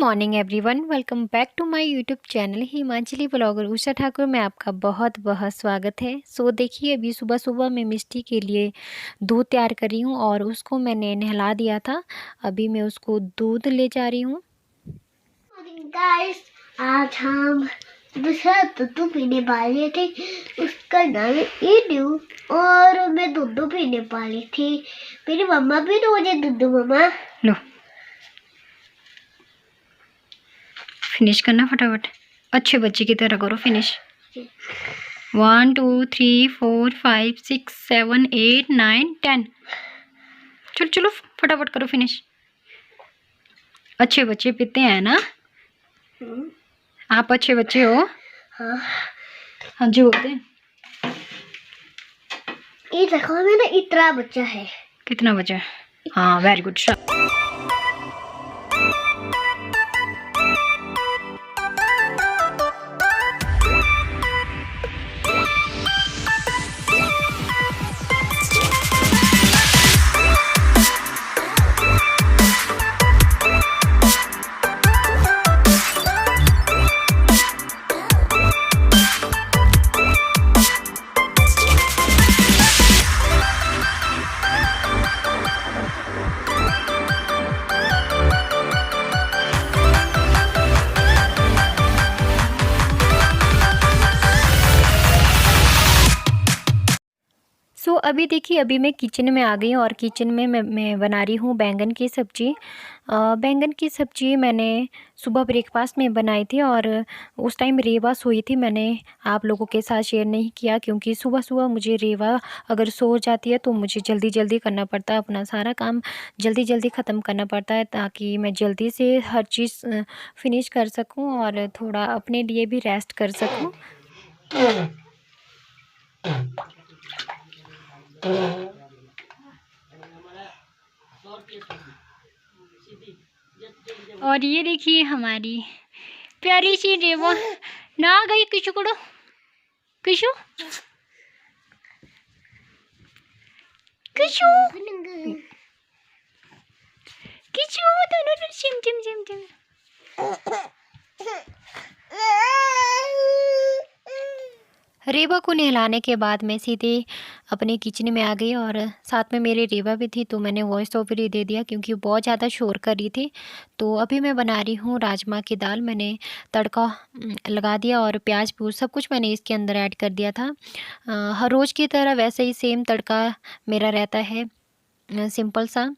Morning everyone, welcome back to my YouTube channel Himachali blogger Usha Thakur में आपका बहुत बहुत स्वागत है। देखिए, अभी सुबह सुबह मैं मिष्टी के लिए दूध तैयार कर रही हूँ और उसको मैंने नहला दिया था। अभी मैं उसको दूध ले जा रही हूँ। गाइस, आज हम दूसरा दूध पीने वाले थे। उसका नाम है ईडू और मैं दूध पीने वाली थी। मेरी मम्मा भी तो मुझे दूध। मम्मा लो, फिनिश करना फटाफट, अच्छे बच्चे की तरह करो फिनिश। 1 2 3 4 5 6 7 8 9 10। चलो चलो फटाफट करो फिनिश। अच्छे बच्चे पीते हैं ना? आप अच्छे बच्चे हो? हाँ हाँ जी होते हैं। ये देखो, मेरा इतना बच्चा है। कितना बचा? हाँ, वेरी गुड। अभी देखिए, अभी मैं किचन में आ गई हूँ और किचन में मैं बना रही हूँ बैंगन की सब्ज़ी। बैंगन की सब्ज़ी मैंने सुबह ब्रेकफास्ट में बनाई थी और उस टाइम रेवा सोई थी। मैंने आप लोगों के साथ शेयर नहीं किया क्योंकि सुबह सुबह मुझे रेवा अगर सो जाती है तो मुझे जल्दी जल्दी करना पड़ता है, अपना सारा काम जल्दी जल्दी ख़त्म करना पड़ता है ताकि मैं जल्दी से हर चीज़ फिनिश कर सकूँ और थोड़ा अपने लिए भी रेस्ट कर सकूँ। और ये देखिए हमारी प्यारी सी रेवा ना गई। किशु करो, किशु किशु किशु दोनों सिम सिम सिम सिम। रेवा को नहलाने के बाद मैं सीधे अपने किचन में आ गई और साथ में मेरे रेवा भी थी तो मैंने वॉइस ओवर ही दे दिया क्योंकि बहुत ज़्यादा शोर कर रही थी। तो अभी मैं बना रही हूँ राजमा की दाल। मैंने तड़का लगा दिया और प्याज पूज सब कुछ मैंने इसके अंदर ऐड कर दिया था। हर रोज़ की तरह वैसे ही सेम तड़का मेरा रहता है, सिंपल सा।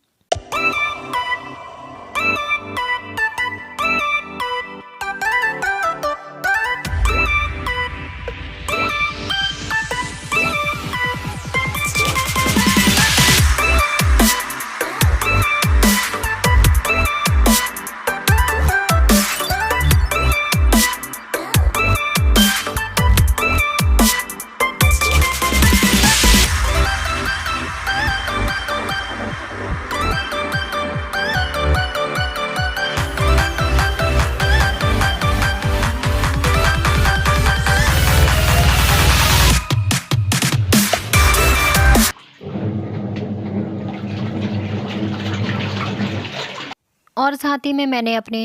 और साथ ही में मैंने अपने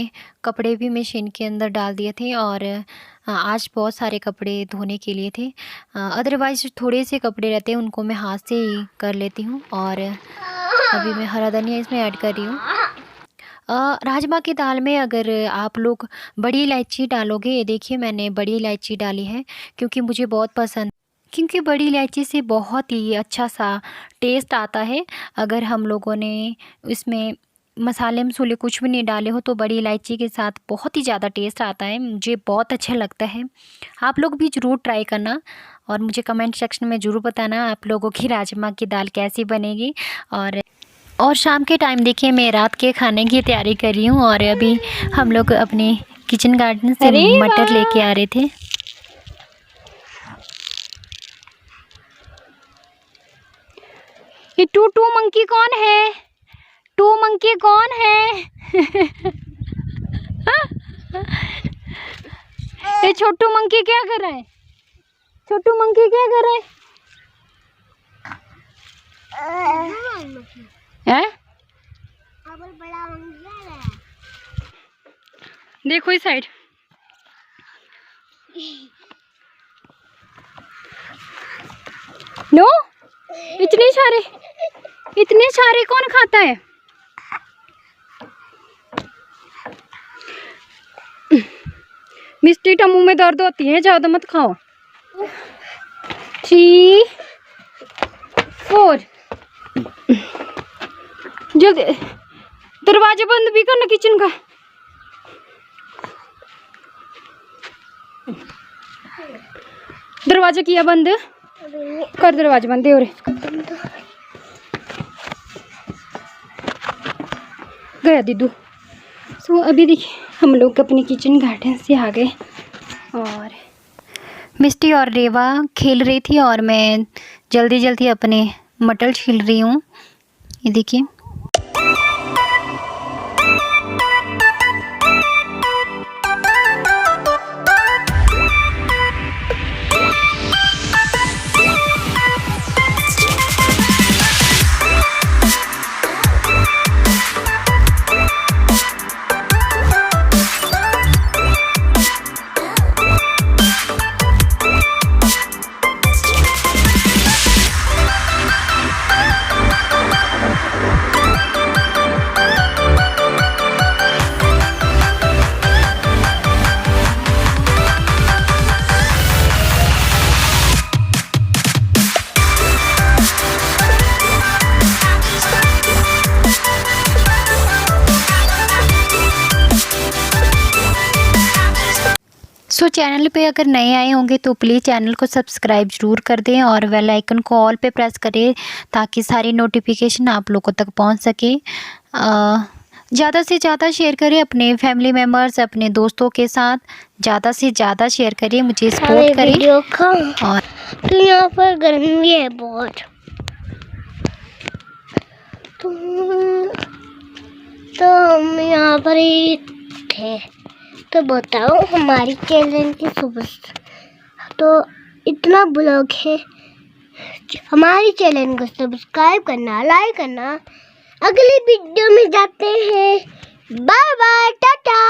कपड़े भी मशीन के अंदर डाल दिए थे और आज बहुत सारे कपड़े धोने के लिए थे। अदरवाइज़ थोड़े से कपड़े रहते हैं उनको मैं हाथ से ही कर लेती हूँ। और अभी मैं हरा धनिया इसमें ऐड कर रही हूँ। राजमा की दाल में अगर आप लोग बड़ी इलायची डालोगे, ये देखिए मैंने बड़ी इलायची डाली है क्योंकि मुझे बहुत पसंद, क्योंकि बड़ी इलायची से बहुत ही अच्छा सा टेस्ट आता है। अगर हम लोगों ने इसमें मसाले मसूले कुछ भी नहीं डाले हो तो बड़ी इलायची के साथ बहुत ही ज़्यादा टेस्ट आता है, मुझे बहुत अच्छा लगता है। आप लोग भी ज़रूर ट्राई करना और मुझे कमेंट सेक्शन में ज़रूर बताना आप लोगों की राजमा की दाल कैसी बनेगी। और शाम के टाइम देखिए मैं रात के खाने की तैयारी कर रही हूँ और अभी हम लोग अपने किचन गार्डन से मटर लेके आ रहे थे। ये टू मंकी कौन है? टू मंकी कौन है? ये छोटू मंकी क्या कर रहा है? छोटू मंकी क्या कर रहा है? बड़ा देखो इस साइड। नो, इतने सारे कौन खाता है? मिस्टी टमू में दर्द होती है, ज्यादा मत खाओ। 3 4 जल्दी दरवाजा बंद भी करना किचन का। दरवाजा किया बंद कर, दरवाजा बंद है। और गया दीदू। सो अभी देखिए हम लोग अपने किचन गार्डन से आ गए और मिस्टी और रेवा खेल रही थी और मैं जल्दी जल्दी अपने मटर छील रही हूँ। ये देखिए। सो चैनल पे अगर नए आए होंगे तो प्लीज़ चैनल को सब्सक्राइब ज़रूर कर दें और बेल आइकन को ऑल पे प्रेस करें ताकि सारी नोटिफिकेशन आप लोगों तक पहुंच सके। ज़्यादा से ज़्यादा शेयर करें अपने फैमिली मेम्बर्स, अपने दोस्तों के साथ ज़्यादा से ज़्यादा शेयर करें, मुझे सपोर्ट करें। और तो यहाँ पर गर्मी है बहुत, तो हम यहाँ पर ही थे। तो बताओ हमारी चैनल की सुबह तो इतना ब्लॉग है। हमारी चैनल को सब्सक्राइब करना, लाइक करना। अगली वीडियो में जाते हैं। Bye bye, Tata.